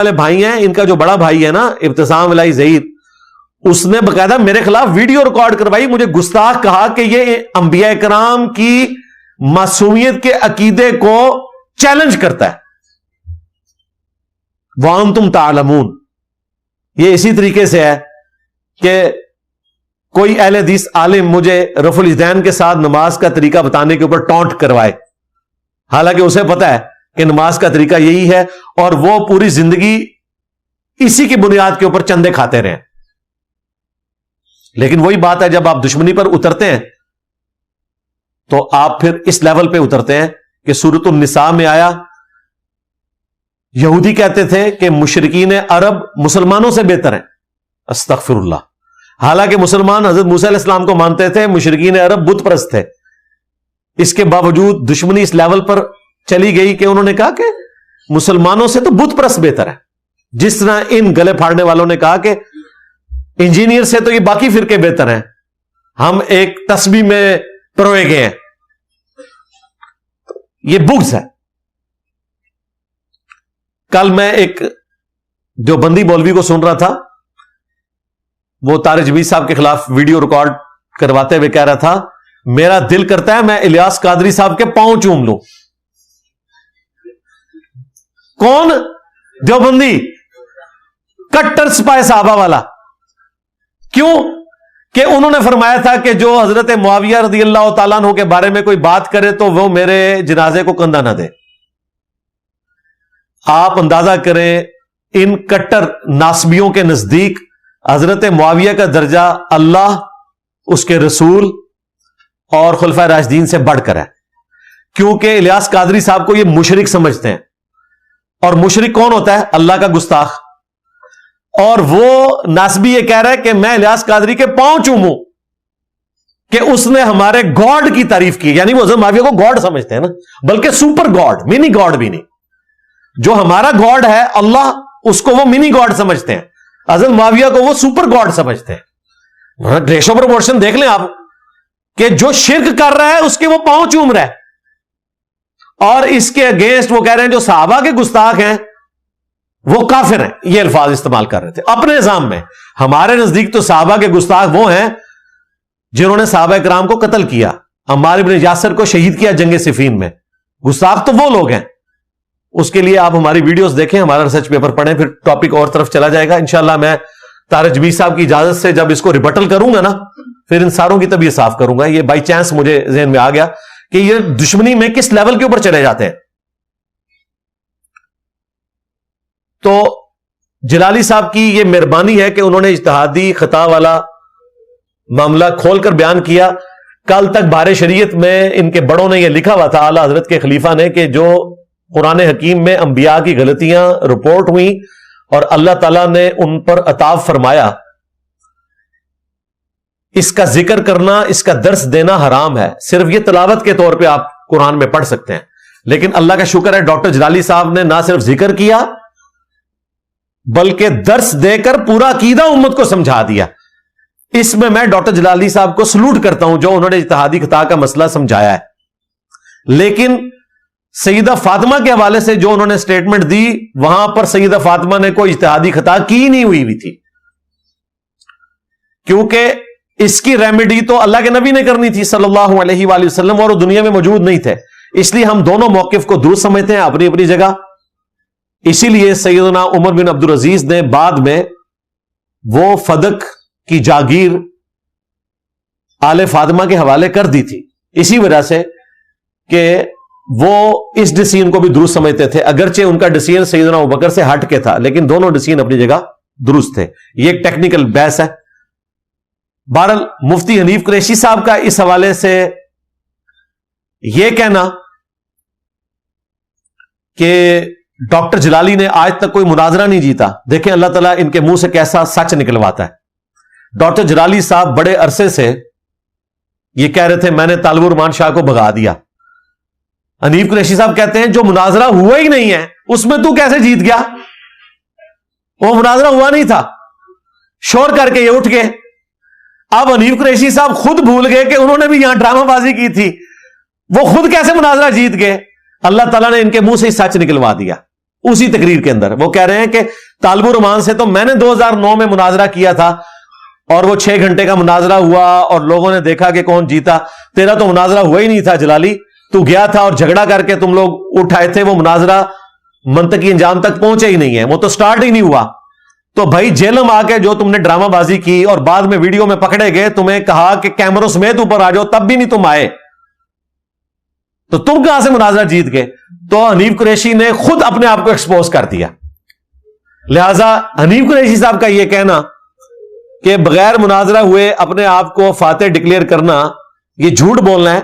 والے بھائی ہیں، ان کا جو بڑا بھائی ہے نا ابتسام الہی ظہیر، اس نے باقاعدہ میرے خلاف ویڈیو ریکارڈ کروائی، مجھے گستاخ کہا کہ یہ انبیاء کرام کی معصومیت کے عقیدے کو چیلنج کرتا ہے. وَأَنْتُمْ تَعْلَمُونَ. یہ اسی طریقے سے ہے کہ کوئی اہل حدیث عالم مجھے رفع الیدین کے ساتھ نماز کا طریقہ بتانے کے اوپر ٹونٹ کروائے، حالانکہ اسے پتا ہے کہ نماز کا طریقہ یہی ہے، اور وہ پوری زندگی اسی کی بنیاد کے اوپر چندے کھاتے رہے. لیکن وہی بات ہے، جب آپ دشمنی پر اترتے ہیں تو آپ پھر اس لیول پہ اترتے ہیں کہ سورۃ النساء میں آیا، یہودی کہتے تھے کہ مشرکین عرب مسلمانوں سے بہتر ہیں. استغفر اللہ. حالانکہ مسلمان حضرت موسیٰ علیہ السلام کو مانتے تھے، مشرکین عرب بت پرست تھے. اس کے باوجود دشمنی اس لیول پر چلی گئی کہ انہوں نے کہا کہ مسلمانوں سے تو بت پرست بہتر ہے. جس طرح ان گلے پھاڑنے والوں نے کہا کہ انجینئر سے تو یہ باقی فرقے بہتر ہیں، ہم ایک تسبیح میں پروئے گئے ہیں. یہ بغض ہے. کل میں ایک جو بندی مولوی کو سن رہا تھا، وہ طارق جمیل صاحب کے خلاف ویڈیو ریکارڈ کرواتے ہوئے کہہ رہا تھا میرا دل کرتا ہے میں الیاس قادری صاحب کے پاؤں چوم لوں. کون؟ دیوبندی، کٹر سپاہ صحابہ والا. کیوں؟ کہ انہوں نے فرمایا تھا کہ جو حضرت معاویہ رضی اللہ تعالیٰ عنہ کے بارے میں کوئی بات کرے تو وہ میرے جنازے کو کندھا نہ دے. آپ اندازہ کریں ان کٹر ناسبیوں کے نزدیک حضرت معاویہ کا درجہ اللہ، اس کے رسول اور خلفائے راشدین سے بڑھ کر ہے، کیونکہ الیاس قادری صاحب کو یہ مشرک سمجھتے ہیں. اور مشرک کون ہوتا ہے؟ اللہ کا گستاخ. اور وہ ناسبی یہ کہہ رہا ہے کہ میں الیاس قادری کے پاؤں چوموں کہ اس نے ہمارے گاڈ کی تعریف کی. یعنی وہ حضرت معاویہ کو گاڈ سمجھتے ہیں نا، بلکہ سپر گاڈ، منی گاڈ بھی نہیں. جو ہمارا گاڈ ہے اللہ، اس کو وہ منی گاڈ سمجھتے ہیں، حضرت معاویہ کو وہ سپر گاڈ سمجھتے ہیں. ریشو پروپورشن دیکھ لیں آپ کہ جو شرک کر رہا ہے اس کے وہ پاؤں چوم رہا ہے، اور اس کے اگینسٹ وہ کہہ رہے ہیں جو صحابہ کے گستاخ ہیں وہ کافر ہیں. یہ الفاظ استعمال کر رہے تھے اپنے نظام میں. ہمارے نزدیک تو صحابہ کے گستاخ وہ ہیں جنہوں نے صحابہ کرام کو قتل کیا، عمار بن یاسر کو شہید کیا جنگ صفین میں. گستاخ تو وہ لوگ ہیں. اس کے لیے آپ ہماری ویڈیوز دیکھیں، ہمارا ریسرچ پیپر پڑھیں، پھر ٹاپک اور طرف چلا جائے گا. انشاءاللہ میں طارق جمیل صاحب کی اجازت سے جب اس کو ریبٹل کروں گا نا، پھر ان ساروں کی طبیعت صاف کروں گا. یہ بائی چانس مجھے ذہن میں آ گیا کہ یہ دشمنی میں کس لیول کے اوپر چلے جاتے ہیں. تو جلالی صاحب کی یہ مہربانی ہے کہ انہوں نے اجتہادی خطا والا معاملہ کھول کر بیان کیا. کل تک بار شریعت میں ان کے بڑوں نے یہ لکھا ہوا تھا، اعلیٰ حضرت کے خلیفہ نے، کہ جو قرآن حکیم میں انبیاء کی غلطیاں رپورٹ ہوئیں اور اللہ تعالیٰ نے ان پر عطاب فرمایا، اس کا ذکر کرنا، اس کا درس دینا حرام ہے. صرف یہ تلاوت کے طور پہ آپ قرآن میں پڑھ سکتے ہیں. لیکن اللہ کا شکر ہے ڈاکٹر جلالی صاحب نے نہ صرف ذکر کیا بلکہ درس دے کر پورا عقیدہ امت کو سمجھا دیا. اس میں ڈاکٹر جلالی صاحب کو سلوٹ کرتا ہوں جو انہوں نے اجتہادی خطا کا مسئلہ سمجھایا ہے. لیکن سیدہ فاطمہ کے حوالے سے جو انہوں نے سٹیٹمنٹ دی، وہاں پر سیدہ فاطمہ نے کوئی اجتہادی خطا کی نہیں ہوئی تھی، کیونکہ اس کی ریمیڈی تو اللہ کے نبی نے کرنی تھی صلی اللہ علیہ وآلہ وسلم، اور وہ دنیا میں موجود نہیں تھے. اس لیے ہم دونوں موقف کو درست سمجھتے ہیں اپنی اپنی جگہ. اسی لیے سیدنا عمر بن عبدالعزیز نے بعد میں وہ فدق کی جاگیر آل فاطمہ کے حوالے کر دی تھی، اسی وجہ سے کہ وہ اس ڈیسیژن کو بھی درست سمجھتے تھے. اگرچہ ان کا ڈیسیژن سیدنا ابوبکر سے ہٹ کے تھا، لیکن دونوں ڈیسیژن اپنی جگہ درست تھے. یہ ایک ٹیکنیکل بحث ہے. بہرحال مفتی حنیف قریشی صاحب کا اس حوالے سے یہ کہنا کہ ڈاکٹر جلالی نے آج تک کوئی مناظرہ نہیں جیتا، دیکھیں اللہ تعالیٰ ان کے منہ سے کیسا سچ نکلواتا ہے. ڈاکٹر جلالی صاحب بڑے عرصے سے یہ کہہ رہے تھے میں نے طالب الرحمان شاہ کو بھگا دیا. حنیف قریشی صاحب کہتے ہیں جو مناظرہ ہوا ہی نہیں ہے اس میں تو کیسے جیت گیا؟ وہ مناظرہ ہوا نہیں تھا، شور کر کے یہ اٹھ گئے. اب حنیف قریشی صاحب خود بھول گئے کہ انہوں نے بھی یہاں ڈرامہ بازی کی تھی، وہ خود کیسے مناظرہ جیت گئے؟ اللہ تعالیٰ نے ان کے منہ سے ہی سچ نکلوا دیا. اسی تقریر کے اندر وہ کہہ رہے ہیں کہ طالب الرحمان سے تو میں نے 2009 میں مناظرہ کیا تھا اور وہ 6 گھنٹے کا مناظرہ ہوا اور لوگوں نے دیکھا کہ کون جیتا. تیرا تو مناظرہ ہوا ہی نہیں تھا جلالی, تو گیا تھا اور جھگڑا کر کے تم لوگ اٹھائے تھے, وہ مناظرہ منطقی انجام تک پہنچے ہی نہیں ہے, وہ تو سٹارٹ ہی نہیں ہوا. تو بھائی جیلم آ کے جو تم نے ڈرامہ بازی کی اور بعد میں ویڈیو میں پکڑے گئے, تمہیں کہا کہ کیمروں سمیت اوپر آ جاؤ, تب بھی نہیں تم آئے, تو تم کہاں سے مناظرہ جیت گئے؟ تو حنیف قریشی نے خود اپنے آپ کو ایکسپوز کر دیا. لہذا حنیف قریشی صاحب کا یہ کہنا کہ بغیر مناظرہ ہوئے اپنے آپ کو فاتح ڈکلیئر کرنا یہ جھوٹ بولنا ہے,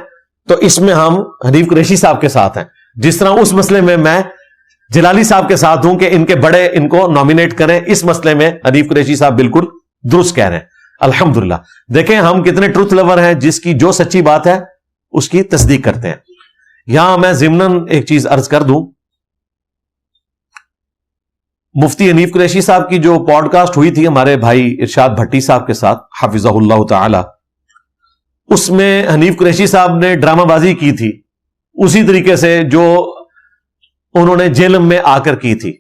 تو اس میں ہم حنیف قریشی صاحب کے ساتھ ہیں, جس طرح اس مسئلے میں میں جلالی صاحب کے ساتھ ہوں کہ ان کے بڑے ان کو نامینیٹ کریں. اس مسئلے میں حنیف قریشی صاحب بالکل درست کہہ رہے ہیں. الحمدللہ دیکھیں ہم کتنے ٹروتھ لور ہیں, جس کی جو سچی بات ہے اس کی تصدیق کرتے ہیں. یہاں میں ضمناً ایک چیز عرض کر دوں, مفتی حنیف قریشی صاحب کی جو پوڈ کاسٹ ہوئی تھی ہمارے بھائی ارشاد بھٹی صاحب کے ساتھ حفظہ اللہ تعالی, اس میں حنیف قریشی صاحب نے ڈرامہ بازی کی تھی اسی طریقے سے جو انہوں نے جیلم میں آ کر کی تھی.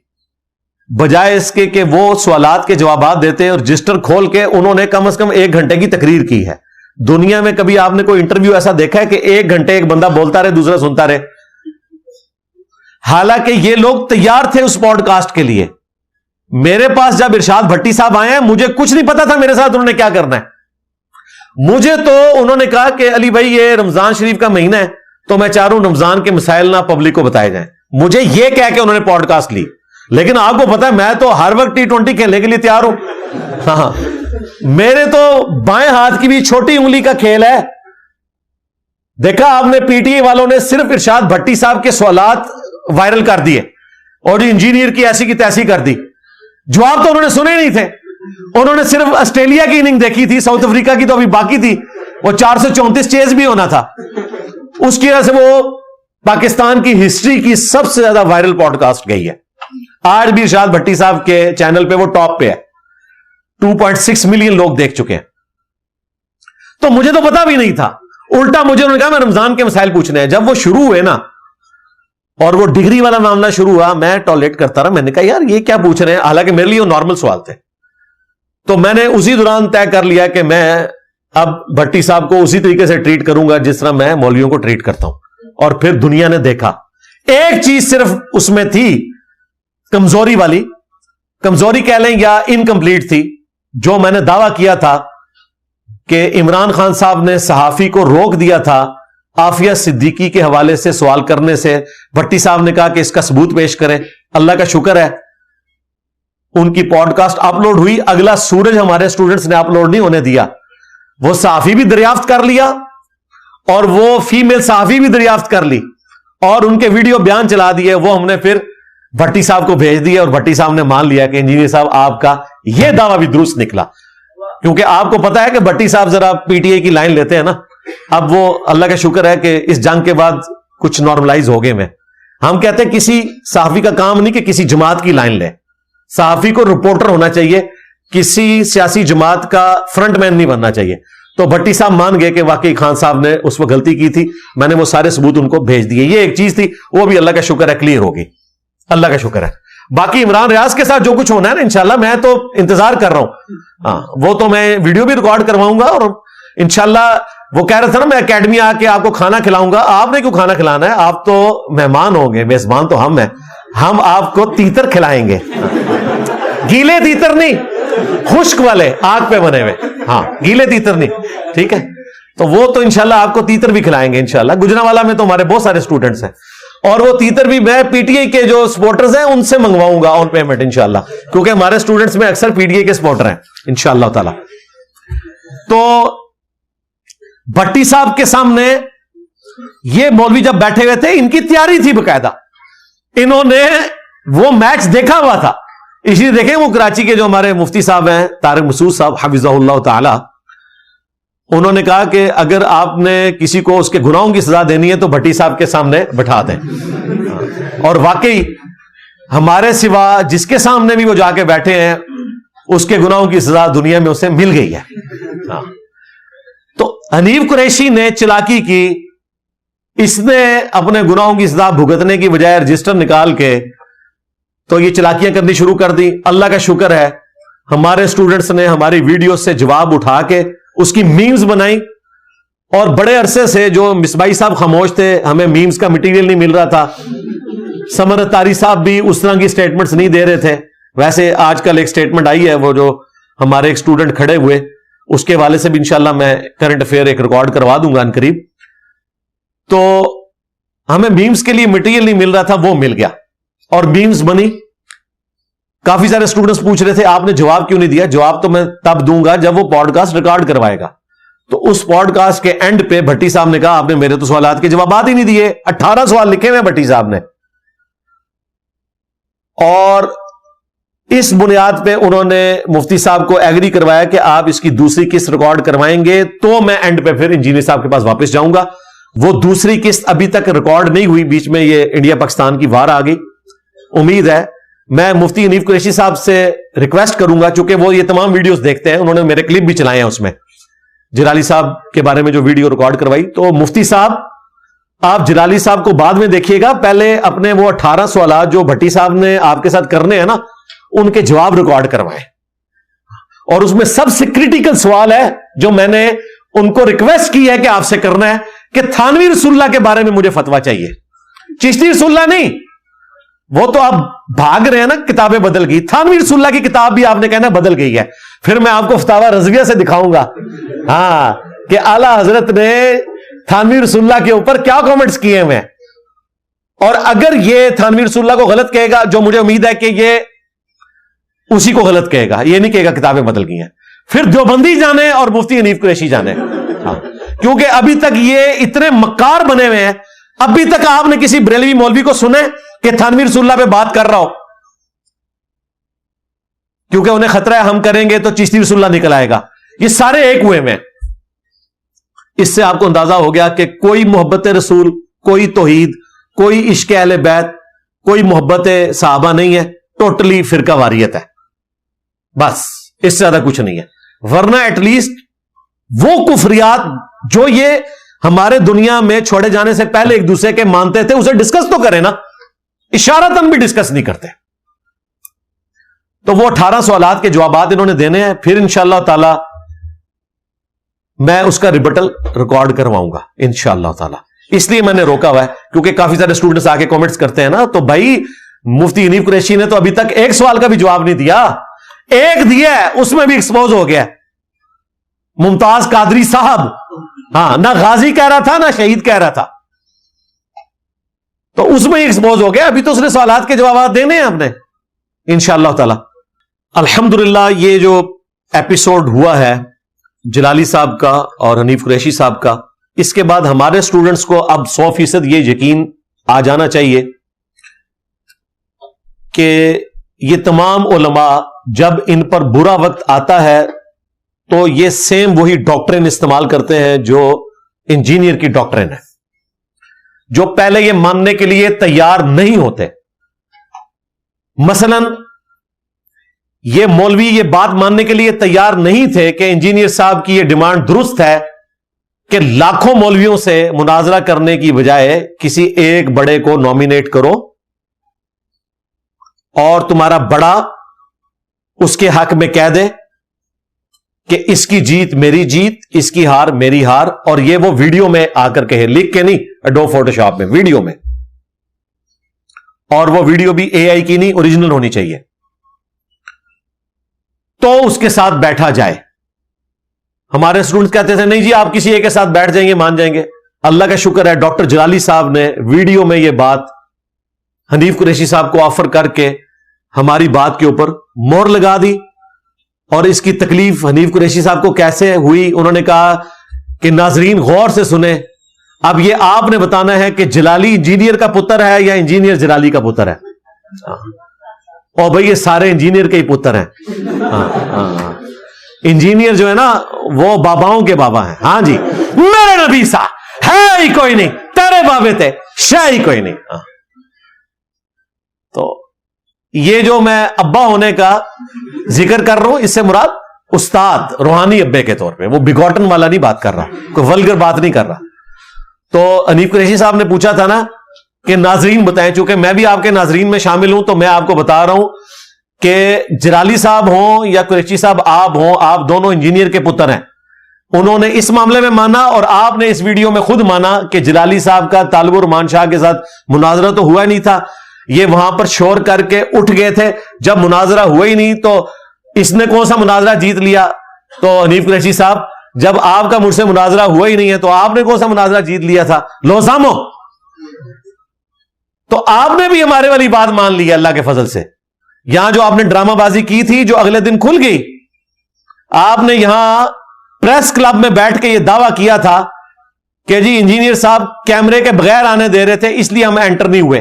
بجائے اس کے کہ وہ سوالات کے جوابات دیتے اور رجسٹر کھول کے انہوں نے کم از کم 1 گھنٹے کی تقریر کی ہے. دنیا میں کبھی آپ نے کوئی انٹرویو ایسا دیکھا ہے کہ 1 گھنٹے ایک بندہ بولتا رہے دوسرا سنتا رہے؟ حالانکہ یہ لوگ تیار تھے اس پوڈ کاسٹ کے لیے. میرے پاس جب ارشاد بھٹی صاحب آئے ہیں, مجھے کچھ نہیں پتا تھا میرے ساتھ انہوں نے کیا کرنا ہے. مجھے تو انہوں نے کہا کہ علی بھائی یہ رمضان شریف کا مہینہ ہے, تو میں چاہ رہا ہوں رمضان کے مسائل نہ پبلک کو بتائے جائیں. مجھے یہ کہہ کے انہوں نے پوڈ کاسٹ لی. لیکن آپ کو پتا ہے میں تو ہر وقت T20 کھیلنے کے لیے تیار ہوں. ہاں, میرے تو بائیں ہاتھ کی بھی چھوٹی انگلی کا کھیل ہے. دیکھا آپ نے پی ٹی اے والوں نے صرف ارشاد بھٹی صاحب کے سوالات وائرل کر دیے اور انجینئر کی ایسی کی تیسی کر دی. جواب تو انہوں نے سنے نہیں تھے. انہوں نے صرف آسٹریلیا کی اننگ دیکھی تھی, ساؤتھ افریقہ کی تو ابھی باقی تھی, وہ 434 چیز بھی ہونا تھا. اس کی وجہ سے وہ پاکستان کی ہسٹری کی سب سے زیادہ وائرل پوڈ کاسٹ گئی ہے. آج بھی ارشاد بھٹی صاحب کے چینل پہ وہ ٹاپ پہ ہے, 2.6 ملین لوگ دیکھ چکے ہیں. تو مجھے تو پتا بھی نہیں تھا, الٹا مجھے انہوں نے کہا میں رمضان کے مسائل پوچھنے ہیں. جب وہ شروع ہوئے نا اور وہ ڈگری والا معاملہ شروع ہوا, میں ٹالریٹ کرتا رہا. میں نے کہا یار یہ کیا پوچھ رہے ہیں, حالانکہ میرے لیے وہ نارمل سوال تھے. تو میں نے اسی دوران طے کر لیا کہ میں اب بھٹی صاحب کو اسی طریقے سے ٹریٹ کروں گا جس طرح میں مولویوں کو ٹریٹ کرتا ہوں. اور پھر دنیا نے دیکھا ایک چیز صرف اس میں تھی کمزوری والی, کمزوری کہہ لیں یا انکمپلیٹ تھی. جو میں نے دعویٰ کیا تھا کہ عمران خان صاحب نے صحافی کو روک دیا تھا عافیہ صدیقی کے حوالے سے سوال کرنے سے. بھٹی صاحب نے کہا کہ اس کا ثبوت پیش کریں. اللہ کا شکر ہے ان کی پوڈ کاسٹ اپلوڈ ہوئی. اگلا سورج ہمارے اسٹوڈنٹس نے اپلوڈ نہیں ہونے دیا. وہ صحافی بھی دریافت کر لیا اور وہ فیمیل صحافی بھی دریافت کر لی اور ان کے ویڈیو بیان چلا دیے. وہ ہم نے پھر بھٹی صاحب کو بھیج دیا اور بھٹی صاحب نے مان لیا کہ انجینئر صاحب آپ کا یہ دعویٰ بھی درست نکلا. کیونکہ آپ کو پتا ہے کہ بھٹی صاحب ذرا پی ٹی اے کی لائن لیتے ہیں نا. اب وہ اللہ کا شکر ہے کہ اس جنگ کے بعد کچھ نارملائز ہو گئے. میں ہم کہتے ہیں کسی صحافی کا کام نہیں کہ کسی جماعت کی لائن لے. صحافی کو رپورٹر ہونا چاہیے, کسی سیاسی جماعت کا فرنٹ مین نہیں بننا چاہیے. تو بھٹی صاحب مان گئے کہ واقعی خان صاحب نے اس وقت غلطی کی تھی. میں نے وہ سارے ثبوت ان کو بھیج دیے. یہ ایک چیز تھی, وہ بھی اللہ کا شکر ہے کلیئر ہوگی. اللہ کا شکر ہے. باقی عمران ریاض کے ساتھ جو کچھ ہونا ہے نا انشاءاللہ میں تو انتظار کر رہا ہوں. ہاں وہ تو میں ویڈیو بھی ریکارڈ کرواؤں گا اور انشاءاللہ وہ کہہ رہا تھا نا میں اکیڈمی آ کے آپ کو کھانا کھلاؤں گا. آپ نے کیوں کھانا کھلانا ہے, آپ تو مہمان ہوں گے, میزبان تو ہم ہیں. ہم آپ کو تیتر کھلائیں گے. گیلے تیتر نہیں, خشک والے آگ پہ بنے ہوئے. ہاں گیلے تیتر نہیں, ٹھیک ہے. تو وہ تو انشاءاللہ آپ کو تیتر بھی کھلائیں گے انشاءاللہ. گجرانوالہ میں تو ہمارے بہت سارے اسٹوڈنٹس ہیں اور وہ تیتر بھی میں پی ٹی اے کے جو سپورٹرز ہیں ان سے منگواؤں گا آن پیمنٹ انشاءاللہ, کیونکہ ہمارے اسٹوڈنٹس میں اکثر پی ٹی اے کے سپورٹر ہیں انشاءاللہ تعالی. تو بھٹی صاحب کے سامنے یہ مولوی جب بیٹھے ہوئے تھے ان کی تیاری تھی باقاعدہ. انہوں نے وہ میچ دیکھا ہوا تھا. اس لیے دیکھیں وہ کراچی کے جو ہمارے مفتی صاحب ہیں طارق مسعود صاحب حفظہ اللہ تعالی, انہوں نے کہا کہ اگر آپ نے کسی کو اس کے گناہوں کی سزا دینی ہے تو بھٹی صاحب کے سامنے بٹھا دیں. اور واقعی ہمارے سوا جس کے سامنے بھی وہ جا کے بیٹھے ہیں اس کے گناہوں کی سزا دنیا میں اسے مل گئی ہے. تو حنیف قریشی نے چلاکی کی. اس نے اپنے گناہوں کی سزا بھگتنے کی بجائے رجسٹر نکال کے تو یہ چلاکیاں کرنی شروع کر دی. اللہ کا شکر ہے ہمارے سٹوڈنٹس نے ہماری ویڈیو سے جواب اٹھا کے اس کی میمز بنائی, اور بڑے عرصے سے جو مصباحی صاحب خاموش تھے, ہمیں میمز کا مٹیریل نہیں مل رہا تھا, سمر اتاری صاحب بھی اس طرح کی سٹیٹمنٹس نہیں دے رہے تھے. ویسے آج کل ایک سٹیٹمنٹ آئی ہے, وہ جو ہمارے ایک سٹوڈنٹ کھڑے ہوئے, اس کے حوالے سے بھی انشاءاللہ میں کرنٹ افیئر ایک ریکارڈ کروا دوں گا ان قریب. تو ہمیں میمز کے لیے مٹیریل نہیں مل رہا تھا, وہ مل گیا اور میمز بنی. کافی سارے سٹوڈنٹس پوچھ رہے تھے آپ نے جواب کیوں نہیں دیا. جواب تو میں تب دوں گا جب وہ پوڈ کاسٹ ریکارڈ کروائے گا. تو اس پوڈ کاسٹ کے اینڈ پہ بھٹی صاحب نے کہا آپ نے میرے تو سوالات کے جوابات ہی نہیں دیے. 18 سوال لکھے ہوئے بھٹی صاحب نے, اور اس بنیاد پہ انہوں نے مفتی صاحب کو ایگری کروایا کہ آپ اس کی دوسری قسط ریکارڈ کروائیں گے تو میں اینڈ پہ پھر انجینئر صاحب کے پاس واپس جاؤں گا. وہ دوسری قسط ابھی تک ریکارڈ نہیں ہوئی, بیچ میں یہ انڈیا پاکستان کی وار آ گئی. امید ہے میں مفتی حنیف قریشی صاحب سے ریکویسٹ کروں گا, چونکہ وہ یہ تمام ویڈیوز دیکھتے ہیں, انہوں نے میرے کلپ بھی چلائے ہیں اس میں جلالی صاحب کے بارے میں جو ویڈیو ریکارڈ کروائی. تو مفتی صاحب آپ جلالی صاحب کو بعد میں دیکھیے گا, پہلے اپنے وہ 18 سوالات جو بھٹی صاحب نے آپ کے ساتھ کرنے ہیں نا, ان کے جواب ریکارڈ کروائیں. اور اس میں سب سے کریٹیکل سوال ہے جو میں نے ان کو ریکویسٹ کی ہے کہ آپ سے کرنا ہے, کہ تھانوی رسول اللہ کے بارے میں مجھے فتویٰ چاہیے. چشتی رسول اللہ نہیں, وہ تو آپ بھاگ رہے ہیں نا, کتابیں بدل گئی. تھانوی رسول اللہ کی کتاب بھی آپ نے کہنا بدل گئی ہے. پھر میں آپ کو فتاوی رضویہ سے دکھاؤں گا ہاں کہ اعلیٰ حضرت نے تھانوی رسول اللہ کے اوپر کیا کامنٹس کیے ہوئے ہیں. اور اگر یہ تھانوی رسول اللہ کو غلط کہے گا, جو مجھے امید ہے کہ یہ اسی کو غلط کہے گا, یہ نہیں کہے گا کتابیں بدل گئی ہیں, پھر دیوبندی جانے اور مفتی حنیف قریشی جانے. ہاں کیونکہ ابھی تک یہ اتنے مکار بنے ہوئے ہیں, ابھی تک آپ نے کسی بریلوی مولوی کو سنے کہ تھانوی رسول اللہ پہ بات کر رہا ہو, کیونکہ انہیں خطرہ ہے ہم کریں گے تو چشتی رسول اللہ نکل آئے گا. یہ سارے ایک ہوئے میں. اس سے آپ کو اندازہ ہو گیا کہ کوئی محبت رسول, کوئی توحید, کوئی عشق اہل بیت, کوئی محبت صحابہ نہیں ہے, ٹوٹلی فرقہ واریت ہے. بس اس سے زیادہ کچھ نہیں ہے. ورنہ ایٹ لیسٹ وہ کفریات جو یہ ہمارے دنیا میں چھوڑے جانے سے پہلے ایک دوسرے کے مانتے تھے, اسے ڈسکس تو کریں نا, اشارتاً بھی ڈسکس نہیں کرتے. تو وہ 18 سوالات کے جوابات انہوں نے دینے ہیں, پھر انشاءاللہ تعالی میں اس کا ریبٹل ریکارڈ کرواؤں گا انشاءاللہ تعالی. اس لیے میں نے روکا ہوا ہے کیونکہ کافی سارے اسٹوڈنٹس آ کے کامنٹس کرتے ہیں نا, تو بھائی مفتی حنیف قریشی نے تو ابھی تک ایک سوال کا بھی جواب نہیں دیا. ایک دیا ہے, اس میں بھی ایکسپوز ہو گیا. ممتاز قادری صاحب, ہاں نہ غازی کہہ رہا تھا نہ شہید کہہ رہا تھا, تو اس میں ایکسپوز ہو گیا. ابھی تو اس نے سوالات کے جوابات دینے ہیں ہم نے انشاءاللہ تعالی. الحمدللہ یہ جو ایپیسوڈ ہوا ہے جلالی صاحب کا اور حنیف قریشی صاحب کا, اس کے بعد ہمارے اسٹوڈنٹس کو اب 100% یہ یقین آ جانا چاہیے کہ یہ تمام علماء جب ان پر برا وقت آتا ہے تو یہ سیم وہی ڈاکٹرن استعمال کرتے ہیں جو انجینئر کی ڈاکٹرن ہے, جو پہلے یہ ماننے کے لیے تیار نہیں ہوتے. مثلا یہ مولوی یہ بات ماننے کے لیے تیار نہیں تھے کہ انجینئر صاحب کی یہ ڈیمانڈ درست ہے کہ لاکھوں مولویوں سے مناظرہ کرنے کی بجائے کسی ایک بڑے کو نامینیٹ کرو اور تمہارا بڑا اس کے حق میں کہہ دے کہ اس کی جیت میری جیت, اس کی ہار میری ہار. اور یہ وہ ویڈیو میں آ کر کہے, لکھ کے نہیں, ایڈوب فوٹو شاپ میں, ویڈیو میں. اور وہ ویڈیو بھی اے آئی کی نہیں, اوریجنل ہونی چاہیے. تو اس کے ساتھ بیٹھا جائے. ہمارے اسٹوڈنٹس کہتے تھے نہیں جی آپ کسی ایک کے ساتھ بیٹھ جائیں گے مان جائیں گے. اللہ کا شکر ہے ڈاکٹر جلالی صاحب نے ویڈیو میں یہ بات حنیف قریشی صاحب کو آفر کر کے ہماری بات کے اوپر مہر لگا دی. اور اس کی تکلیف حنیف قریشی صاحب کو کیسے ہوئی, انہوں نے کہا کہ ناظرین غور سے سنیں, اب یہ آپ نے بتانا ہے کہ جلالی انجینئر کا پتر ہے یا انجینئر جلالی کا پتر ہے. اور بھائی یہ سارے انجینئر کے ہی پتر ہیں. انجینئر جو ہے نا وہ باباؤں کے بابا ہیں. ہاں جی, میرے نبی سا ہے ہی کوئی نہیں, تیرے بابے تھے شے ہی کوئی نہیں. تو یہ جو میں ابا ہونے کا ذکر کر رہا ہوں, اس سے مراد استاد روحانی ابے کے طور پہ, وہ بگوٹن والا نہیں بات کر رہا, کوئی ولگر بات نہیں کر رہا. تو حنیف قریشی صاحب نے پوچھا تھا نا کہ ناظرین بتائیں, چونکہ میں بھی آپ کے ناظرین میں شامل ہوں تو میں آپ کو بتا رہا ہوں کہ جلالی صاحب ہوں یا قریشی صاحب آپ ہوں, آپ دونوں انجینئر کے پتر ہیں. انہوں نے اس معاملے میں مانا اور آپ نے اس ویڈیو میں خود مانا کہ جلالی صاحب کا طالب الرحمان شاہ کے ساتھ مناظرہ تو ہوا نہیں تھا, یہ وہاں پر شور کر کے اٹھ گئے تھے. جب مناظرہ ہوا ہی نہیں تو اس نے کون سا مناظرہ جیت لیا؟ تو حنیف قریشی صاحب, جب آپ کا مجھ سے مناظرہ ہوا ہی نہیں ہے تو آپ نے کون سا مناظرہ جیت لیا تھا؟ لو سامو, تو آپ نے بھی ہمارے والی بات مان لی اللہ کے فضل سے. یہاں جو آپ نے ڈرامہ بازی کی تھی جو اگلے دن کھل گئی, آپ نے یہاں پریس کلب میں بیٹھ کے یہ دعویٰ کیا تھا کہ جی انجینئر صاحب کیمرے کے بغیر آنے دے رہے تھے اس لیے ہم انٹر نہیں ہوئے,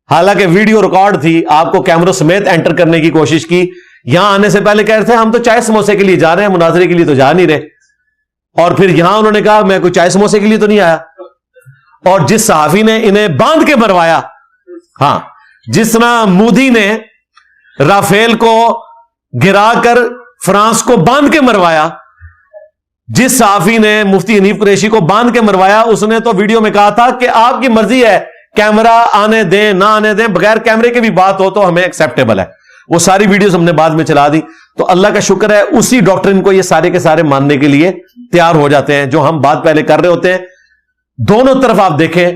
حالانکہ ویڈیو ریکارڈ تھی, آپ کو کیمروں سمیت انٹر کرنے کی کوشش کی. یہاں آنے سے پہلے کہہ رہے تھے ہم تو چائے سموسے کے لیے جا رہے ہیں, مناظرے کے لیے تو جا نہیں رہے, اور پھر یہاں انہوں نے کہا میں کوئی چائے سموسے کے لیے تو نہیں آیا. اور جس صحافی نے انہیں باندھ کے مروایا, ہاں جس طرح مودی نے رافیل کو گرا کر فرانس کو باندھ کے مروایا, جس صحافی نے مفتی حنیف قریشی کو باندھ کے مروایا, اس نے تو ویڈیو میں کہا تھا کہ آپ کی مرضی ہے, کیمرہ آنے دیں نہ آنے دیں, بغیر کیمرے کے بھی بات ہو تو ہمیں ایکسیپٹیبل ہے. وہ ساری ویڈیوز ہم نے بعد میں چلا دی. تو اللہ کا شکر ہے اسی ڈاکٹرن کو یہ سارے کے سارے ماننے کے لیے تیار ہو جاتے ہیں جو ہم بات پہلے کر رہے ہوتے ہیں. دونوں طرف آپ دیکھیں